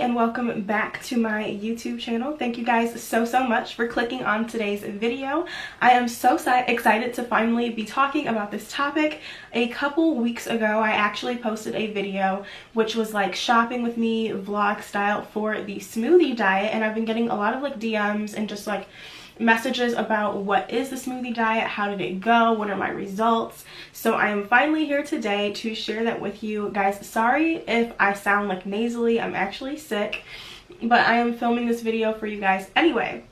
and welcome back to my YouTube channel. Thank you guys so much for clicking on today's video. I am so excited to finally be talking about this topic. A couple weeks ago I actually posted a video which was like shopping with me vlog style for the smoothie diet, and I've been getting a lot of like DMs and just like messages about what is the smoothie diet, how did it go, what are my results. So I am finally here today to share that with you guys. Sorry if I sound like nasally, I'm actually sick, but I am filming this video for you guys anyway.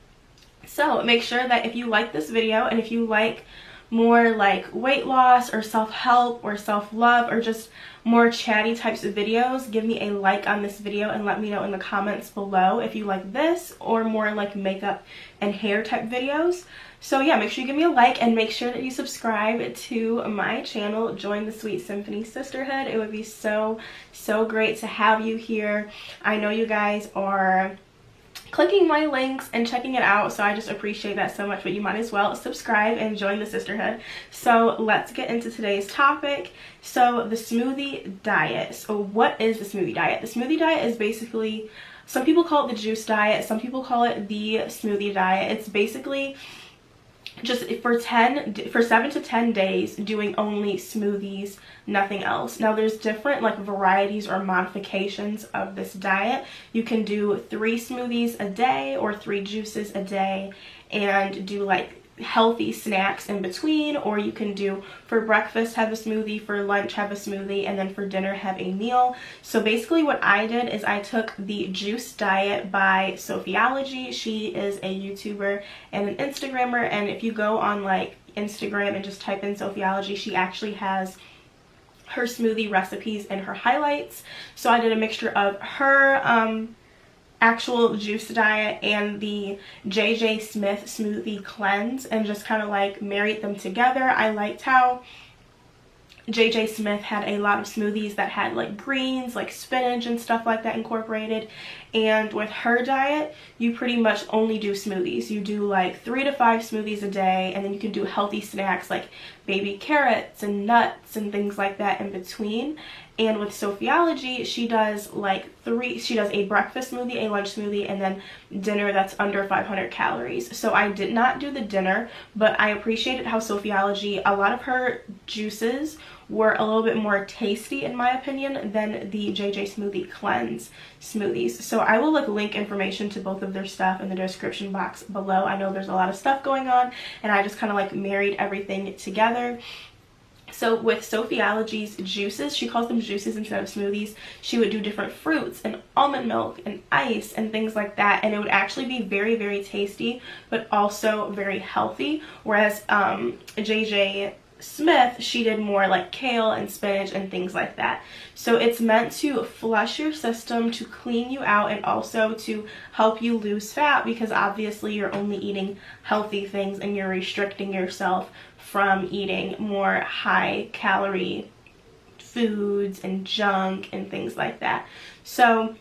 So make sure that if you like this video and if you like more like weight loss or self-help or self-love or just more chatty types of videos, give me a like on this video and let me know in the comments below if you like this or more like makeup and hair type videos. So yeah, make sure you give me a like and make sure that you subscribe to my channel. Join the Sweet Symphony Sisterhood. It would be so great to have you here. I know you guys are clicking my links and checking it out, so I just appreciate that so much, but you might as well subscribe and join the sisterhood. So let's get into today's topic. So the smoothie diet. So what is the smoothie diet? The smoothie diet is basically, some people call it the juice diet, some people call it the smoothie diet. It's basically just for 7 to 10 days doing only smoothies, nothing else. Now there's different like varieties or modifications of this diet. You can do 3 smoothies a day or 3 juices a day and do like healthy snacks in between, or you can do for breakfast have a smoothie, for lunch have a smoothie, and then for dinner have a meal. So basically what I did is I took the juice diet by Sophiology. She is a YouTuber and an Instagrammer, and if you go on like Instagram and just type in Sophiology, she actually has her smoothie recipes and her highlights. So I did a mixture of her actual juice diet and the JJ Smith smoothie cleanse and just kind of like married them together. I liked how JJ Smith had a lot of smoothies that had like greens, like spinach and stuff like that incorporated, and with her diet you pretty much only do smoothies. You do like 3 to 5 smoothies a day, and then you can do healthy snacks like baby carrots and nuts and things like that in between. And with Sophiology, she does like she does a breakfast smoothie, a lunch smoothie, and then dinner that's under 500 calories. So I did not do the dinner, but I appreciated how Sophiology, a lot of her juices were a little bit more tasty in my opinion than the JJ Smoothie Cleanse smoothies. So I will like link information to both of their stuff in the description box below. I know there's a lot of stuff going on and I just kind of like married everything together. So with Sophiology's juices, she calls them juices instead of smoothies, she would do different fruits and almond milk and ice and things like that, and it would actually be very tasty but also very healthy. Whereas JJ Smith, she did more like kale and spinach and things like that. So it's meant to flush your system, to clean you out, and also to help you lose fat, because obviously you're only eating healthy things and you're restricting yourself from eating more high calorie foods and junk and things like that. So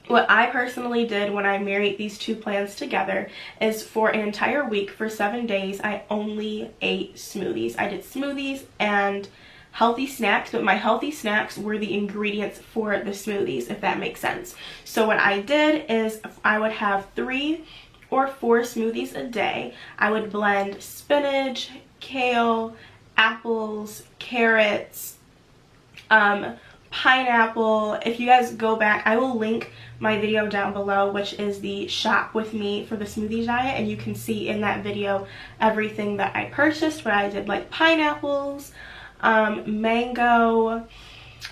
what I personally did when I married these two plans together is for an entire week, for 7 days, I only ate smoothies. I did smoothies and healthy snacks, but my healthy snacks were the ingredients for the smoothies, if that makes sense. So what I did is I would have 3 or 4 smoothies a day. I would blend spinach, kale, apples, carrots, pineapple. If you guys go back, I will link my video down below, which is the shop with me for the smoothie diet, and you can see in that video everything that I purchased. But I did like pineapples, mango,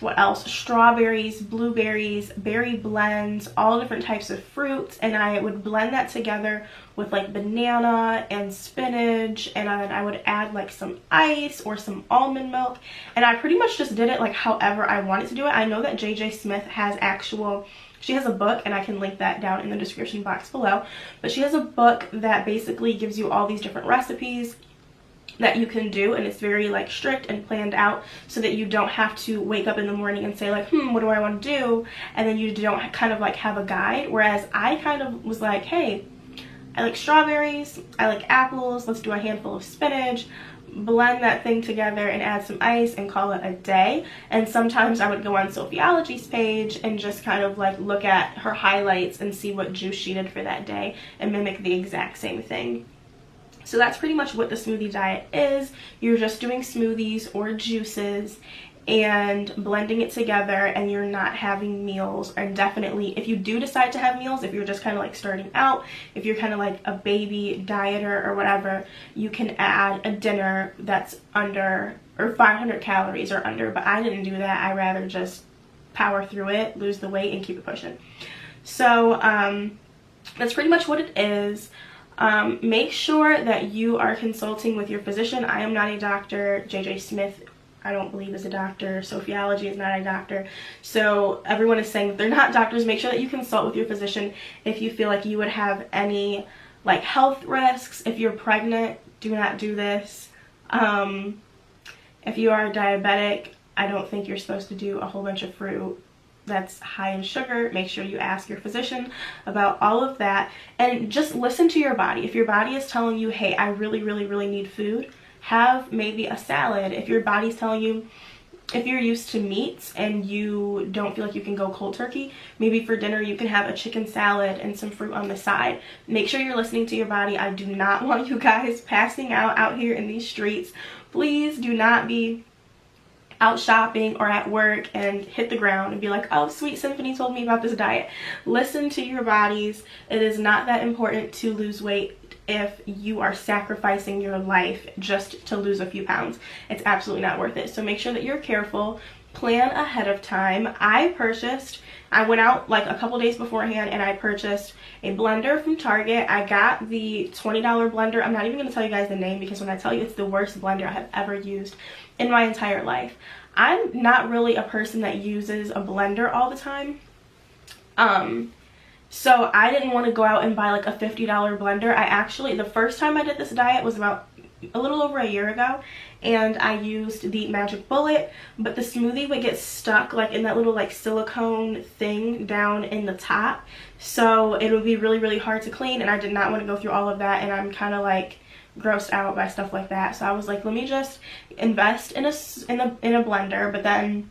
what else, strawberries, blueberries, berry blends, all different types of fruits, and I would blend that together with like banana and spinach, and then I would add like some ice or some almond milk, and I pretty much just did it like however I wanted to do it. I know that JJ Smith has she has a book, and I can link that down in the description box below, but she has a book that basically gives you all these different recipes that you can do, and it's very like strict and planned out, so that you don't have to wake up in the morning and say like, what do I want to do, and then you don't kind of like have a guide. Whereas I kind of was like, hey, I like strawberries, I like apples, let's do a handful of spinach, blend that thing together and add some ice and call it a day. And sometimes I would go on Sophiology's page and just kind of like look at her highlights and see what juice she did for that day and mimic the exact same thing. So that's pretty much what the smoothie diet is. You're just doing smoothies or juices and blending it together, and you're not having meals. And definitely, if you do decide to have meals, if you're just kind of like starting out, if you're kind of like a baby dieter or whatever, you can add a dinner that's under or 500 calories or under. But I didn't do that. I rather just power through it, lose the weight, and keep it pushing. So that's pretty much what it is. Make sure that you are consulting with your physician. I am not a doctor. JJ Smith, I don't believe, is a doctor. Sophiology is not a doctor. So everyone is saying that they're not doctors. Make sure that you consult with your physician if you feel like you would have any like health risks. If you're pregnant, do not do this. If you are diabetic, I don't think you're supposed to do a whole bunch of fruit that's high in sugar. Make sure you ask your physician about all of that, and just listen to your body. If your body is telling you, hey, I really, really, really need food, have maybe a salad. If your body's telling you, if you're used to meats and you don't feel like you can go cold turkey, maybe for dinner you can have a chicken salad and some fruit on the side. Make sure you're listening to your body. I do not want you guys passing out here in these streets. Please do not be out shopping or at work and hit the ground and be like, oh, Sweet Symphony told me about this diet. Listen to your bodies. It is not that important to lose weight if you are sacrificing your life just to lose a few pounds. It's absolutely not worth it. So make sure that you're careful. Plan ahead of time. I went out like a couple days beforehand and I purchased a blender from Target. I got the $20 blender. I'm not even going to tell you guys the name, because when I tell you, it's the worst blender I have ever used in my entire life. I'm not really a person that uses a blender all the time. So I didn't want to go out and buy like a $50 blender. The first time I did this diet was about a little over a year ago, and I used the Magic Bullet, but the smoothie would get stuck like in that little like silicone thing down in the top, so it would be really, really hard to clean, and I did not want to go through all of that, and I'm kind of like grossed out by stuff like that. So I was like, let me just invest in a blender. But then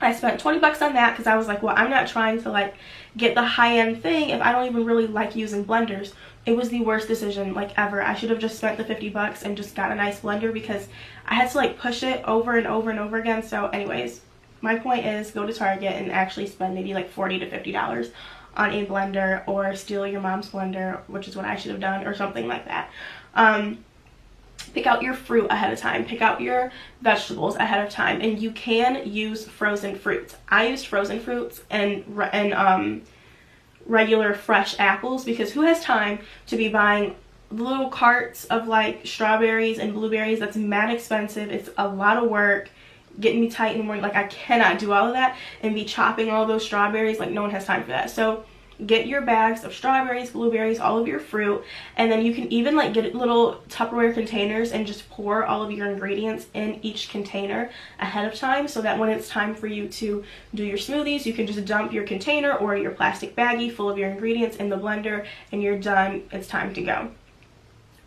I spent 20 bucks on that because I was like, well, I'm not trying to like get the high-end thing if I don't even really like using blenders. It was the worst decision like ever. I should have just spent the 50 bucks and just got a nice blender, because I had to like push it over and over and over again. So anyways, my point is, go to Target and actually spend maybe like $40 to $50 on a blender, or steal your mom's blender, which is what I should have done, or something like that. Pick out your fruit ahead of time. Pick out your vegetables ahead of time, and you can use frozen fruits. I used frozen fruits and regular fresh apples, because who has time to be buying little carts of like strawberries and blueberries? That's mad expensive. It's a lot of work, getting me tight in the morning. Like, I cannot do all of that and be chopping all those strawberries. Like, no one has time for that. So get your bags of strawberries, blueberries, all of your fruit, and then you can even like get little Tupperware containers and just pour all of your ingredients in each container ahead of time, so that when it's time for you to do your smoothies, you can just dump your container or your plastic baggie full of your ingredients in the blender, and you're done. It's time to go.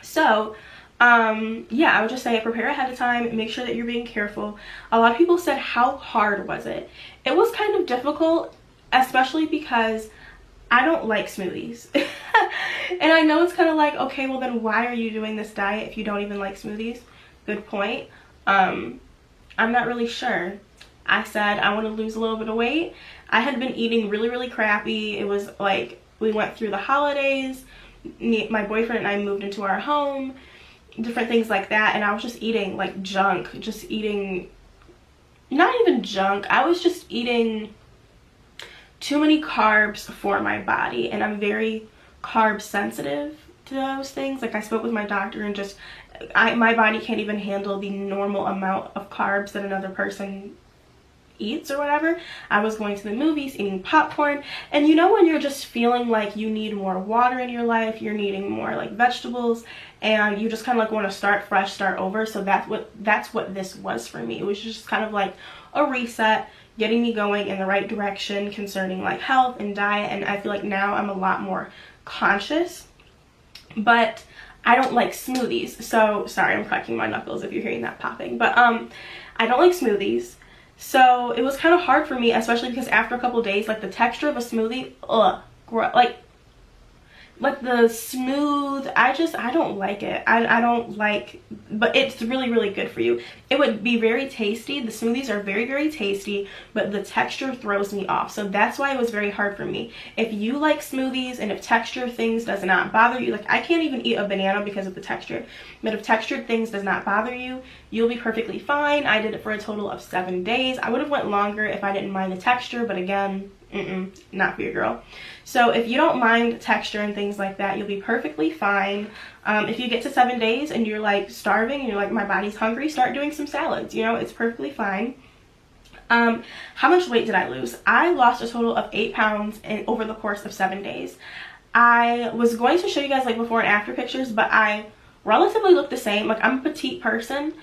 So yeah, I would just say prepare ahead of time. Make sure that you're being careful. A lot of people said, how hard was it? It was kind of difficult, especially because I don't like smoothies. And I know it's kind of like, okay, well then why are you doing this diet if you don't even like smoothies? Good point. I'm not really sure. I said I want to lose a little bit of weight. I had been eating really, really crappy. It was like, we went through the holidays. My boyfriend and I moved into our home. Different things like that. And I was just eating like junk. Just eating, not even junk. I was just eating too many carbs for my body, and I'm very carb sensitive to those things. Like, I spoke with my doctor, and just my body can't even handle the normal amount of carbs that another person eats or whatever. I was going to the movies, eating popcorn, and you know when you're just feeling like you need more water in your life, you're needing more like vegetables, and you just kind of like want to start fresh, start over. So that's what this was for me. It was just kind of like a reset, getting me going in the right direction concerning like health and diet, and I feel like now I'm a lot more conscious. But I don't like smoothies. So sorry, I'm cracking my knuckles if you're hearing that popping, but I don't like smoothies. So it was kind of hard for me, especially because after a couple days, like the texture of a smoothie, like the smooth, I don't like it. I don't like, but it's really, really good for you. It would be very tasty. The smoothies are very, very tasty, but the texture throws me off. So that's why it was very hard for me. If you like smoothies and if texture things does not bother you, like I can't even eat a banana because of the texture, but if textured things does not bother you, you'll be perfectly fine. I did it for a total of 7 days. I would have went longer if I didn't mind the texture, but again, not for your girl. So if you don't mind texture and things like that, you'll be perfectly fine. If you get to 7 days and you're like starving and you're like, my body's hungry, start doing some salads. You know, it's perfectly fine. How much weight did I lose? I lost a total of 8 pounds over the course of 7 days. I was going to show you guys like before and after pictures, but I relatively look the same. Like I'm a petite person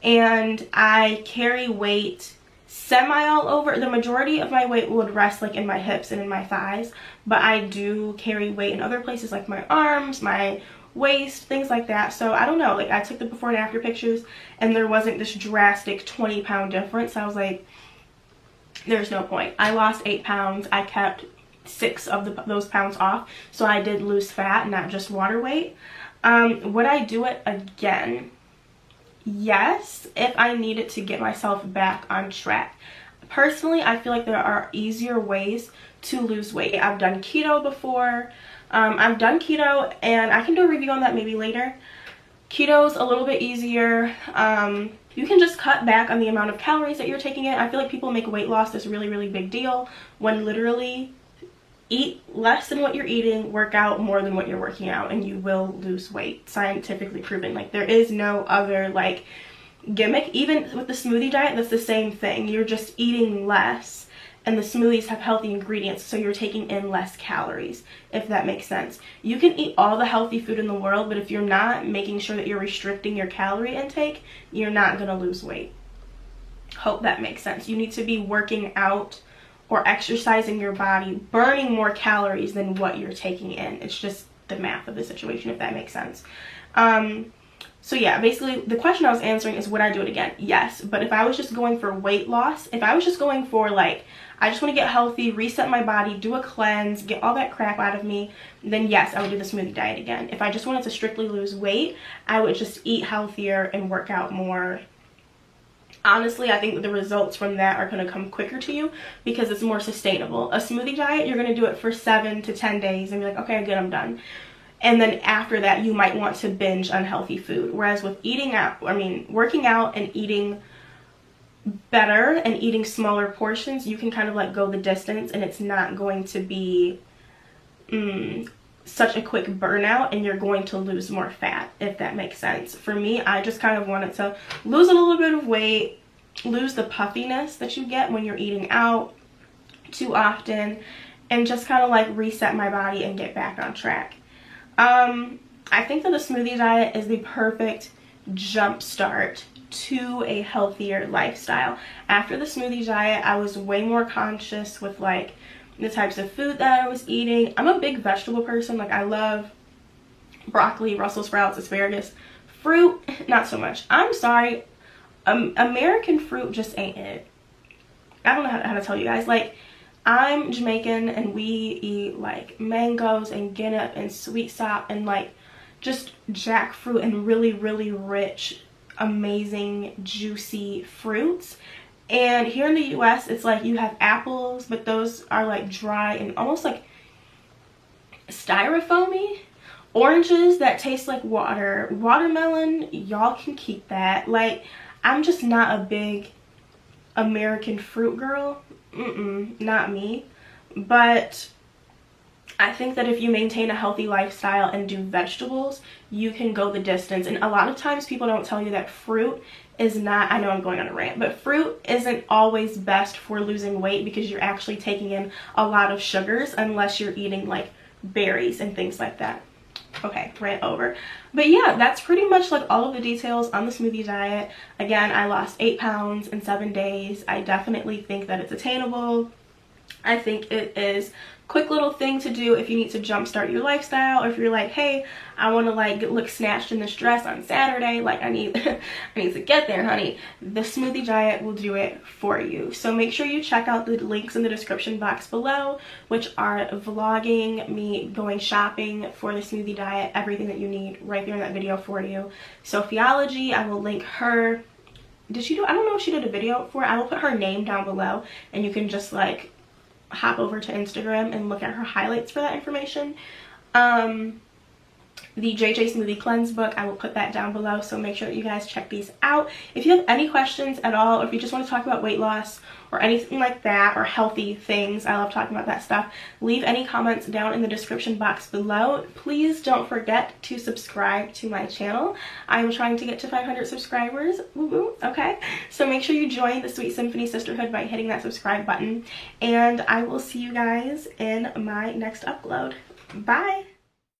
and I carry weight semi all over. The majority of my weight would rest like in my hips and in my thighs, but I do carry weight in other places like my arms, my waist, things like that. So I don't know, like I took the before and after pictures and there wasn't this drastic 20-pound difference. So I was like, there's no point. I lost 8 pounds. I kept 6 of those pounds off, so I did lose fat, not just water weight. Would I do it again? Yes, if I needed to get myself back on track. Personally, I feel like there are easier ways to lose weight. I've done keto before. I've done keto and I can do a review on that maybe later. Keto's a little bit easier. You can just cut back on the amount of calories that you're taking in. I feel like people make weight loss this really, really big deal when literally eat less than what you're eating, work out more than what you're working out, and you will lose weight. Scientifically proven. Like there is no other like gimmick. Even with the smoothie diet, that's the same thing. You're just eating less and the smoothies have healthy ingredients, so you're taking in less calories, if that makes sense. You can eat all the healthy food in the world, but if you're not making sure that you're restricting your calorie intake, you're not going to lose weight. Hope that makes sense. You need to be working out or exercising your body, burning more calories than what you're taking in. It's just the math of the situation, if that makes sense. So yeah, basically the question I was answering is, would I do it again? Yes, but if I was just going for weight loss, if I was just going for like, I just want to get healthy, reset my body, do a cleanse, get all that crap out of me, then yes, I would do the smoothie diet again. If I just wanted to strictly lose weight, I would just eat healthier and work out more. Honestly, I think that the results from that are going to come quicker to you because it's more sustainable. A smoothie diet, you're going to do it for 7 to 10 days and be like, okay, good, I'm done. And then after that, you might want to binge unhealthy food. Whereas with working out and eating better and eating smaller portions, you can kind of like go the distance and it's not going to be such a quick burnout and you're going to lose more fat, if that makes sense. For me, I just kind of wanted to lose a little bit of weight, lose the puffiness that you get when you're eating out too often, and just kind of like reset my body and get back on track. I think that the smoothie diet is the perfect jump start to a healthier lifestyle. After the smoothie diet, I was way more conscious with like the types of food that I was eating. I'm a big vegetable person. Like I love broccoli, Brussels sprouts, asparagus. Fruit, not so much. I'm sorry, American fruit just ain't it. I don't know how to tell you guys. Like, I'm Jamaican and we eat like mangoes and guinea and sweet sop and like just jackfruit and really, really rich, amazing, juicy fruits. And here in the US, it's like you have apples, but those are like dry and almost like styrofoamy. Oranges that taste like water. Watermelon, y'all can keep that. Like, I'm just not a big American fruit girl. Not me. But I think that if you maintain a healthy lifestyle and do vegetables, you can go the distance. And a lot of times people don't tell you that fruit is not, I know I'm going on a rant, but fruit isn't always best for losing weight because you're actually taking in a lot of sugars unless you're eating like berries and things like that. Okay, rant over. But yeah, that's pretty much like all of the details on the smoothie diet. Again, I lost 8 pounds in 7 days. I definitely think that it's attainable. I think it is quick little thing to do if you need to jumpstart your lifestyle, or if you're like, hey, I want to like look snatched in this dress on Saturday, like I need I need to get there, honey. The Smoothie Diet will do it for you. So make sure you check out the links in the description box below, which are vlogging, me going shopping for the Smoothie Diet, everything that you need right there in that video for you. Sophiology, I will link her. Did she do, I don't know if she did a video for it. I will put her name down below, and you can just like hop over to Instagram and look at her highlights for that information. The JJ Smoothie Cleanse book, I will put that down below, so make sure that you guys check these out. If you have any questions at all, or if you just want to talk about weight loss or anything like that, or healthy things, I love talking about that stuff, leave any comments down in the description box below. Please don't forget to subscribe to my channel. I'm trying to get to 500 subscribers. Woo-woo, okay? So make sure you join the Sweet Symphony Sisterhood by hitting that subscribe button, and I will see you guys in my next upload. Bye!